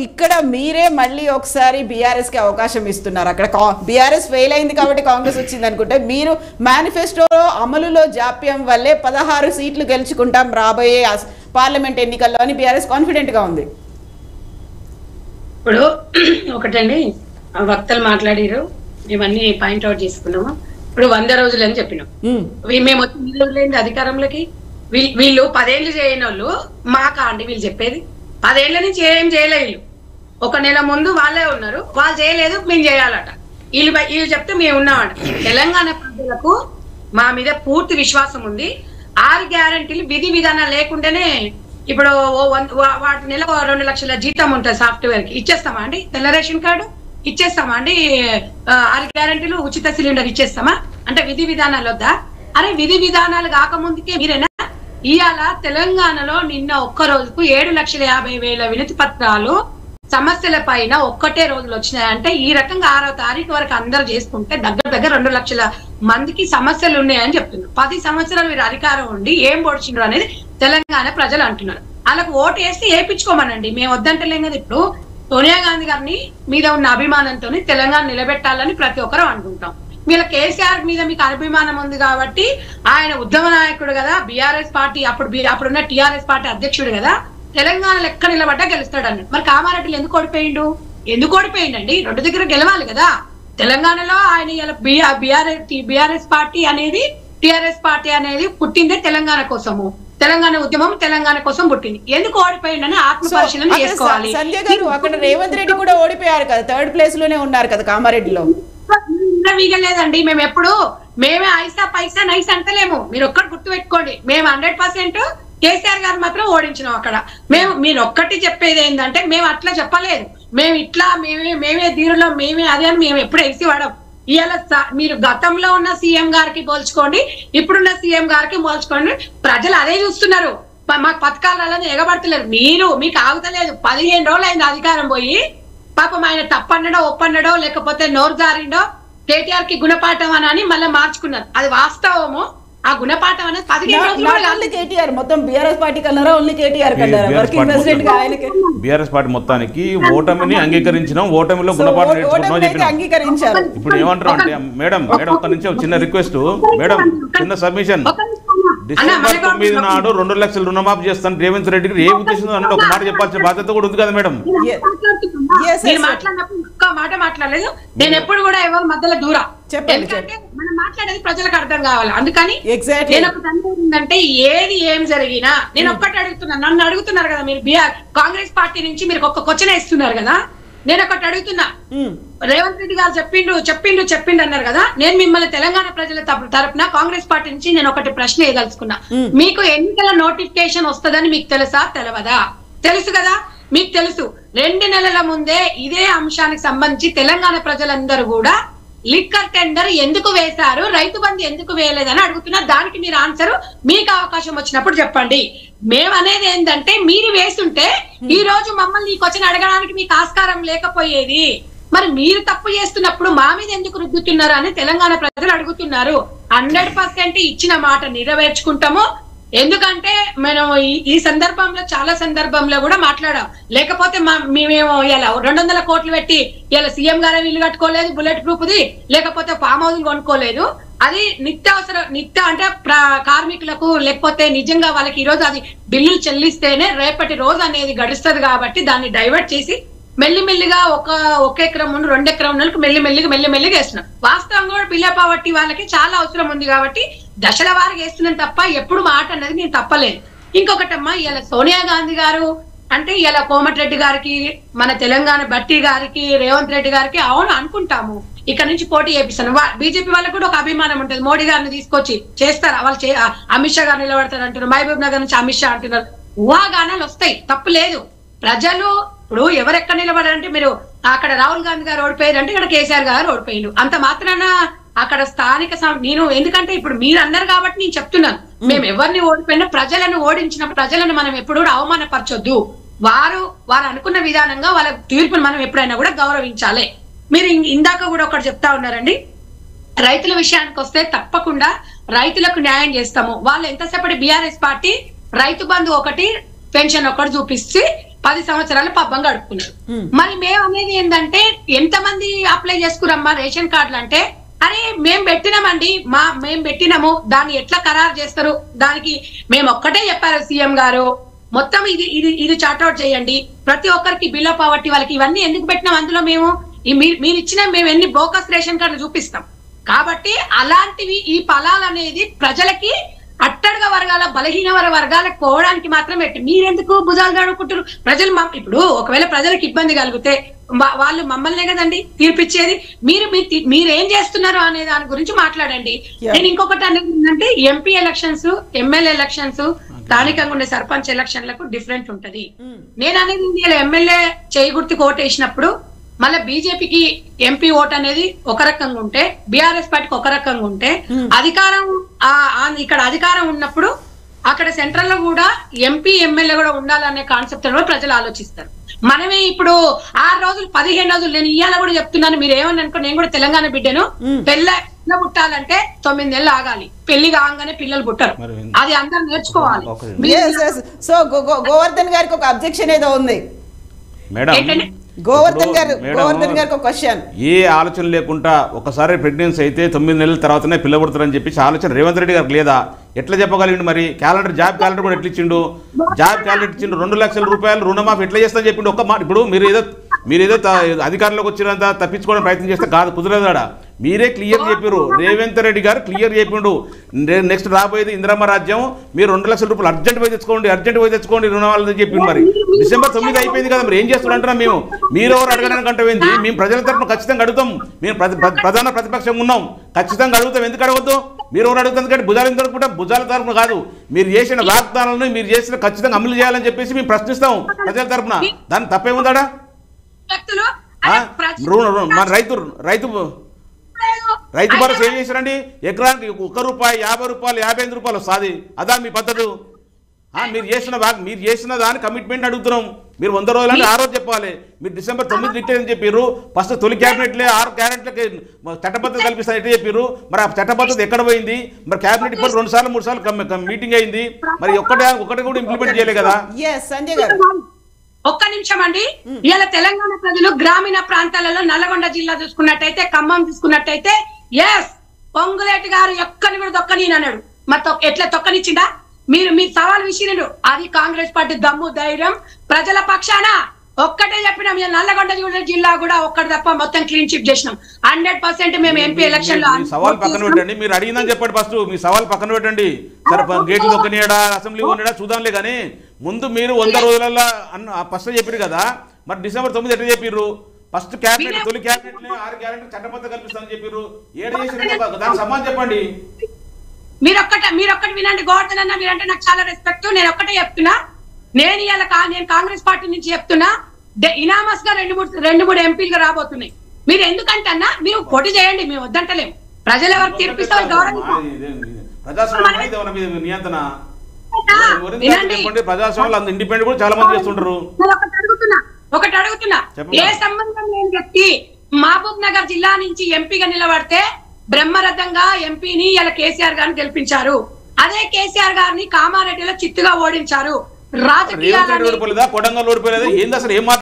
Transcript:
ఇక్కడ మీరే మళ్ళీ ఒకసారి బీఆర్ఎస్ కి అవకాశం ఇస్తున్నారు. అక్కడ బీఆర్ఎస్ ఫెయిల్ అయింది కాబట్టి కాంగ్రెస్ వచ్చింది అనుకుంటే, మీరు మేనిఫెస్టోలో అమలులో జాప్యం వల్లే 16 సీట్లు గెలుచుకుంటాం రాబోయే పార్లమెంట్ ఎన్నికల్లో అని బీఆర్ఎస్ కాన్ఫిడెంట్ గా ఉంది. ఇప్పుడు ఒకటండి, వక్తలు మాట్లాడారు, ఇవన్నీ పాయింట్ అవుట్ చేసుకున్నాము. ఇప్పుడు 100 రోజులు అని చెప్పినాం. మేము వచ్చి 100 రోజులైంది అధికారంలోకి. వీళ్ళు 10 ఏళ్ళు చేయని వాళ్ళు మాకా అండి వీళ్ళు చెప్పేది? 10 ఏళ్ల నుంచి ఏం చేయలేదు. 1 నెల ముందు వాళ్ళే ఉన్నారు, వాళ్ళు చేయలేదు, మేము చేయాలట. వీళ్ళు చెప్తే మేము ఉన్నామంట. తెలంగాణ ప్రజలకు మా మీద పూర్తి విశ్వాసం ఉంది. 6 గ్యారంటీలు విధి విధానాలు లేకుండానే ఇప్పుడు వాటి నెల 2 లక్షల జీతం ఉంటుంది సాఫ్ట్వేర్ కి. ఇచ్చేస్తామా అండి? తెల్ల రేషన్ కార్డు ఇచ్చేస్తామా అండి? 6 గ్యారంటీలు ఉచిత సిలిండర్ ఇచ్చేస్తామా? అంటే విధి విధానాలు వద్దా? అరే విధి విధానాలు కాకముందుకే మీరేనా? ఇవాళ తెలంగాణలో నిన్న ఒక్క రోజుకు 7,50,000 వినతి పత్రాలు సమస్యల పైన ఒక్కటే రోజులు వచ్చినాయంటే, ఈ రకంగా 6వ తారీఖు వరకు అందరూ చేసుకుంటే దగ్గర 2 లక్షల మందికి సమస్యలు ఉన్నాయని చెప్తున్నారు. 10 సంవత్సరాలు మీరు అధికారం ఉండి ఏం పొడిచిండ్రు అనేది తెలంగాణ ప్రజలు అంటున్నారు. వాళ్ళకు ఓటు వేసి వేయించుకోమనండి, మేము వద్దంటలేం కదా. ఇప్పుడు సోనియా గాంధీ గారిని మీద ఉన్న అభిమానంతో తెలంగాణ నిలబెట్టాలని ప్రతి ఒక్కరూ అనుకుంటాం. వీళ్ళ కేసీఆర్ మీద మీకు అభిమానం ఉంది కాబట్టి, ఆయన ఉద్యమ నాయకుడు కదా, బీఆర్ఎస్ పార్టీ అప్పుడున్న టీఆర్ఎస్ పార్టీ అధ్యక్షుడు కదా, తెలంగాణలో ఎక్కడ నిలబడ్డా గెలుస్తాడు అన్నాడు. మరి కామారెడ్డిలో ఎందుకు ఓడిపోయిండండి? 2 దగ్గర గెలవాలి కదా. తెలంగాణలో ఆయన ఇలా బీఆర్ఎస్ పార్టీ అనేది టీఆర్ఎస్ పార్టీ అనేది పుట్టిందే తెలంగాణ కోసము. తెలంగాణ ఉద్యమం తెలంగాణ కోసం పుట్టింది. ఎందుకు ఓడిపోయిందని ఆత్మ పరిశీలన చేసుకోవాలి. సంజయ్ గారు, అక్కడ రేవంత్ రెడ్డి కూడా ఓడిపోయారు కదా, 3rd ప్లేస్ లోనే ఉన్నారు కదా కామారెడ్డిలో. వీగలేదండి. మేమే ఐసా పైసా నైస్ అంటలేము. మీరు ఒక్కటి గుర్తు పెట్టుకోండి, మేము 100% కేసీఆర్ గారు మాత్రం ఓడించినాం అక్కడ. మీరు ఒక్కటి చెప్పేది ఏంటంటే, మేము అట్లా చెప్పలేదు, మేము ఇట్లా మేమే ధీరులో మేమే అదే అని మేము ఎప్పుడు ఎగిసి వాడం. ఇవాళ మీరు గతంలో ఉన్న సీఎం గారికి పోల్చుకోండి, ఇప్పుడున్న సీఎం గారికి పోల్చుకోండి, ప్రజలు అదే చూస్తున్నారు. మాకు పథకాలలో ఎగబడతలేరు. మీకు ఆగుతలేదు. 15 రోజులు అయింది అధికారం పోయి. పాపం ఆయన తప్పన్నడో ఒప్పన్నడో లేకపోతే నోరు జారిండో కేటీఆర్ కి గుణపాఠం అని మళ్ళీ మార్చుకున్నారు. అది వాస్తవము. ఆ గుణపాఠం అనేది 15 రోజులు కేటీఆర్ మొత్తం బీఆర్ఎస్ పార్టీ కన్నారా, ఓన్లీ కేటీఆర్ కన్నారా? వర్కింగ్ ప్రెసిడెంట్ గా ఆయనకి బీఆర్ఎస్ పార్టీ మొత్తానికి ఓటమిని అంగీకరించినాం, ఓటమిలో గుణపాఠం నేర్చుకుంటున్నాం అంగీకరించారు. ఇప్పుడు ఏమంటారు అంటే, మేడం ఒక్క నుంచి చిన్న రిక్వెస్ట్ మేడం, చిన్న సబ్మిషన్. డిసెంబర్ 9 నాడు 2 లక్షల రుణమాఫీ చేస్తాను రేవంత్ రెడ్డికి ఏ ఉద్దేశం అన్నట్టు ఒక మాట చెప్పాల్సిన బాధ్యత కూడా ఉంది కదా మేడం. మాట్లాడినప్పుడు ఒక్క మాట మాట్లాడలేదు. నేను ఎప్పుడు కూడా ఎవరు మధ్యలో దూరం. ఎందుకంటే మనం మాట్లాడేది ప్రజలకు అర్థం కావాలి. అందుకని నేను ఒకటి అనుకుంటుందంటే, ఏది ఏం జరిగినా నేను ఒక్కటి అడుగుతున్నాను. నన్ను అడుగుతున్నారు కదా మీరు, కాంగ్రెస్ పార్టీ నుంచి మీరు ఒక్క క్వశ్చన్ ఇస్తున్నారు కదా. నేను ఒకటి అడుగుతున్నా, రేవంత్ రెడ్డి గారు చెప్పిండు అన్నారు కదా. నేను మిమ్మల్ని తెలంగాణ ప్రజల తరపున కాంగ్రెస్ పార్టీ నుంచి నేను ఒకటి ప్రశ్న వేయదలుచుకున్నా. మీకు ఎన్నికల నోటిఫికేషన్ వస్తుందని మీకు తెలుసా తెలవదా? తెలుసు కదా, మీకు తెలుసు. 2 నెలల ముందే ఇదే అంశానికి సంబంధించి తెలంగాణ ప్రజలందరూ కూడా లిక్కర్ టెండర్ ఎందుకు వేశారు, రైతు బంధు ఎందుకు వేయలేదని అడుగుతున్నా. దానికి మీరు ఆన్సర్ మీకు అవకాశం వచ్చినప్పుడు చెప్పండి. మేమనేది ఏంటంటే, మీరు వేస్తుంటే ఈ రోజు మమ్మల్ని ఈ క్వశ్చన్ అడగడానికి మీకు ఆస్కారం లేకపోయేది. మరి మీరు తప్పు చేస్తున్నప్పుడు మా మీద ఎందుకు రుద్దుతున్నారు అని తెలంగాణ ప్రజలు అడుగుతున్నారు. 100% ఇచ్చిన మాట నెరవేర్చుకుంటాము. ఎందుకంటే మనం ఈ సందర్భంలో చాలా సందర్భంలో కూడా మాట్లాడాం. లేకపోతే మేమేమో ఇలా 200 కోట్లు పెట్టి ఇలా సీఎం గారు ఇల్లు కట్టుకోలేదు, బుల్లెట్ ప్రూఫ్ది, లేకపోతే ఫామ్ హౌస్ కొనుక్కోలేదు. అది నిత్య అంటే కార్మికులకు లేకపోతే నిజంగా వాళ్ళకి ఈ రోజు అది బిల్లులు చెల్లిస్తేనే రేపటి రోజు అనేది గడుస్తుంది. కాబట్టి దాన్ని డైవర్ట్ చేసి మెల్లిమెల్లిగా ఒక ఎకరం నుండి 2 ఎకరం నెలకు మెల్లిమెల్లిగా వేస్తున్నాం. వాస్తవం కూడా బిల్ల పావర్టీ వాళ్ళకి చాలా అవసరం ఉంది కాబట్టి దశల వారికి వేస్తున్నాం తప్ప ఎప్పుడు మాట అన్నది నేను తప్పలేదు. ఇంకొకటమ్మా, ఇలా సోనియా గాంధీ గారు అంటే ఇలా కోమటిరెడ్డి గారికి, మన తెలంగాణ బట్టి గారికి, రేవంత్ రెడ్డి గారికి అవును అనుకుంటాము, ఇక్కడ నుంచి పోటీ చేపిస్తాను. బీజేపీ వాళ్ళకు కూడా ఒక అభిమానం ఉంటుంది. మోడీ గారిని తీసుకొచ్చి చేస్తారు వాళ్ళు, అమిత్ షా గారు నిలబడతారు అంటున్నారు, మహబూబ్ నగర్ నుంచి అమిత్ షా అంటున్నారు. ఊహాగానాలు వస్తాయి, తప్పు లేదు. ప్రజలు ఇప్పుడు ఎవరెక్కడ నిలబడారంటే, మీరు అక్కడ రాహుల్ గాంధీ గారు ఓడిపోయారు అంటే ఇక్కడ కేసీఆర్ గారు ఓడిపోయారు. అంత మాత్రాన అక్కడ స్థానిక నేను ఎందుకంటే ఇప్పుడు మీరు అన్నారు కాబట్టి నేను చెప్తున్నాను. మేము ఎవరిని ఓడిపోయినా ప్రజలను ఓడించిన ప్రజలను మనం ఎప్పుడు కూడా అవమానపరచొద్దు. వారు అనుకున్న విధానంగా వాళ్ళ తీర్పును మనం ఎప్పుడైనా కూడా గౌరవించాలి. మీరు ఇందాక కూడా ఒకటి చెప్తా ఉన్నారండి, రైతుల విషయానికి వస్తే తప్పకుండా రైతులకు న్యాయం చేస్తాము. వాళ్ళు ఎంతసేపటి బీఆర్ఎస్ పార్టీ రైతు బంధు ఒకటి పెన్షన్ ఒకటి చూపిస్తే 10 సంవత్సరాలు పబ్బం గడుపుకున్నారు. మరి మేము అనేది ఏంటంటే ఎంతమంది అప్లై చేసుకురమ్మా రేషన్ కార్డులు అంటే, అరే మేము పెట్టినామండి, మేము పెట్టినాము, దాన్ని ఎట్లా ఖరారు చేస్తారు, దానికి మేము ఒక్కటే చెప్పారు సీఎం గారు, మొత్తం ఇది చార్ట్అవుట్ చేయండి, ప్రతి ఒక్కరికి బిలో పావర్టీ వాళ్ళకి ఇవన్నీ ఎందుకు పెట్టినాం, అందులో మేము మీరు ఇచ్చిన మేము ఎన్ని బోకస్ రేషన్ కార్డులు చూపిస్తాం. కాబట్టి అలాంటివి ఈ ఫలాలు అనేది ప్రజలకి అట్టడుగ వర్గాల బలహీన వర్గాలకు పోవడానికి మాత్రం పెట్టి మీరెందుకు భుజాలు గడుపుకుంటారు. ప్రజలు ఇప్పుడు ఒకవేళ ప్రజలకు ఇబ్బంది కలిగితే వాళ్ళు మమ్మల్నే కదండి తీర్పిచ్చేది. మీరేం చేస్తున్నారు అనే దాని గురించి మాట్లాడండి. నేను ఇంకొకటి అనేది ఏంటంటే ఎంపీ ఎలక్షన్స్, ఎమ్మెల్యే ఎలక్షన్స్, స్థానికంగా ఉండే సర్పంచ్ ఎలక్షన్లకు డిఫరెంట్ ఉంటది. నేను అనేది ఎమ్మెల్యే చేయి గుర్తుకు ఓటేసినప్పుడు మళ్ళీ బీజేపీకి ఎంపీ ఓట్ అనేది ఒక రకంగా ఉంటే, బీఆర్ఎస్ పార్టీకి ఒక రకంగా ఉంటే, అధికారం ఇక్కడ అధికారం ఉన్నప్పుడు అక్కడ సెంట్రల్ లో కూడా ఎంపీ ఎమ్మెల్యే కూడా ఉండాలనే కాన్సెప్ట్ లో ప్రజలు ఆలోచిస్తారు. మనమే ఇప్పుడు 6 రోజులు 15 రోజులు, నేను ఇవాళ కూడా చెప్తున్నాను, మీరు ఏమని అనుకో, నేను కూడా తెలంగాణ బిడ్డను, పిల్ల పుట్టాలంటే 9 నెలలు ఆగాలి, పెళ్లి కాగానే పిల్లలు పుట్టరు, అది అందరు నేర్చుకోవాలి. సో గోవర్ధన్ గారికి ఒక అబ్జెక్షన్ ఏదో ఉంది మేడం. గోవర్ధన్ గారికి ఒక క్వశ్చన్. ఏ ఆలోచన లేకుండా ఒకసారి ప్రెగ్నెన్సీ అయితే 9 నెలల తర్వాతనే పిల్ల పుడతారని చెప్పేసి ఆలోచన రేవంత్ రెడ్డి గారికి లేదా? ఎట్లా చెప్పగలిగిండు మరి? క్యాలెండర్, జాబ్ క్యాలెండర్ కూడా ఎట్లా ఇచ్చిండు? జాబ్ క్యాలెండర్ ఇచ్చిండు, 2 లక్షల రూపాయలు రుణమాఫీ ఎట్లా చేస్తా చెప్పిండు ఒక్క మాట. ఇప్పుడు మీరేదో అధికారంలోకి వచ్చినంత తప్పించుకోవడం ప్రయత్నం చేస్తే కాదు, కుదరదాడా. మీరే క్లియర్ చెప్పారు, రేవంత్ రెడ్డి గారు క్లియర్ చెప్పిండు, నెక్స్ట్ రాబోయేది ఇందిరమ్మ రాజ్యం, మీరు 2 లక్షల రూపాయలు అర్జెంట్ పోయి తెచ్చుకోండి రుణాలని చెప్పిండు. మరి డిసెంబర్ 9 అయిపోయింది కదా, మరి ఏం చేస్తున్నారు అంటున్నా మేము? మీరు ఎవరు అడగడానికి అంటేంది? మేము ప్రజల తరఫున ఖచ్చితంగా అడుగుతాం, మేము ప్రధాన ప్రతిపక్షంగా ఉన్నాం, ఖచ్చితంగా అడుగుతాం. ఎందుకు అడగద్దు? మీరు ఎవరు అడుగుతుంది కంటే భుజాలు తరపున, భుజాల తరపున కాదు, మీరు చేసిన వాగ్దానాలను మీరు చేసిన ఖచ్చితంగా అమలు చేయాలని చెప్పేసి మేము ప్రశ్నిస్తాం ప్రజల తరపున. దాన్ని తప్పేముందాడా? మన రైతు భరోసా ఏం చేశారండి? ఎకరానికి 1 రూపాయి, 50 రూపాయలు, 55 రూపాయలు వస్తుంది. అదా మీ పద్ధతి? మీరు చేసిన దాని కమిట్మెంట్ అడుగుతున్నాం. మీరు 100 రోజులని ఆ రోజు చెప్పాలి. మీరు డిసెంబర్ 9 ఇట్టని చెప్పారు. ఫస్ట్ తొలి క్యాబినెట్లే 6 క్యాబినెట్లకి చట్టబద్ధత కల్పిస్తారు ఎట్లా చెప్పారు? మరి ఆ చట్టబద్ధత ఎక్కడ పోయింది? మరి క్యాబినెట్ ఇప్పుడు 2 సార్లు 3 సార్లు మీటింగ్ అయింది, మరి ఒకటి కూడా ఇంప్లిమెంట్ చేయలే కదా. ఒక్క నిమిషం అండి. ఇవాళ తెలంగాణ ప్రజలు గ్రామీణ ప్రాంతాలలో నల్లగొండ జిల్లా చూసుకున్నట్టయితే, ఖమ్మం చూసుకున్నట్టయితే, పొంగులేటి గారు ఎక్కని కూడా తొక్కని అన్నాడు. మరి ఎట్లా తొక్కనిచ్చిందా? మీరు సవాల్ విసిరిడు. అది కాంగ్రెస్ పార్టీ దమ్ము, ధైర్యం. ప్రజల పక్షాన ఒక్కటే చెప్పినాం, నల్లగొండ జిల్లా కూడా ఒక్కటి తప్ప మొత్తం క్లీన్ చిప్ చేసినాం. 100% మేము ఎంపీ ఎలక్షన్ లో. సవాల్ పక్కన పెట్టండి, మీరు అడిగిందని చెప్పండి. ఫస్ట్ మీ సవాల్ పక్కన పెట్టండి. సరే గేట్లు దొక్కనియడా, అసెంబ్లీ కొనియడా చూద్దాంలే, కానీ ముందు మీరు 100 రోజులలో ఫస్ట్ చెప్పారు కదా. మరి డిసెంబర్ 9 ఎట్లా చెప్పారు? ఫస్ట్ క్యాబినెట్, తొలి క్యాబినెట్ 6 క్యాబినెట్ చట్టబద్ధత కల్పిస్తామని చెప్పారు. ఏడు చేసిన దానికి సమాధానం చెప్పండి. మీరొక్కటి వినండి. గోవర్ధన్ అన్న, మీరంటే నాకు చాలా రెస్పెక్ట్. నేను ఒక్కటే చెప్తున్నా, నేను కాంగ్రెస్ పార్టీ నుంచి చెప్తున్నా, ఇనామస్ గా 2-3 ఎంపీలుగా రాబోతున్నాయి. మీరు ఎందుకంటే అన్నా, మీరు పోటీ చేయండి, మేము వద్దంటలేము. ప్రజలు ఎవరు తీర్పిస్తారు? ఇండిపెండెంట్ కూడా చాలా మంది చేస్తుంటారు. ఒకటి అడుగుతున్నా, ఏ సంబంధం లేని వ్యక్తి మహబూబ్ నగర్ జిల్లా నుంచి ఎంపీగా నిలబడితే బ్రహ్మరథంగా ఎంపీని ఇలా కేసీఆర్ గారిని గెలిపించారు. అదే కేసీఆర్ గారిని కామారెడ్డిలో చిత్తుగా ఓడించారు. రాజకీయాలు ఓడిపోలేదా? కొడంగల్ ఓడిపోలేదా? ఏంది అసలు? ఏం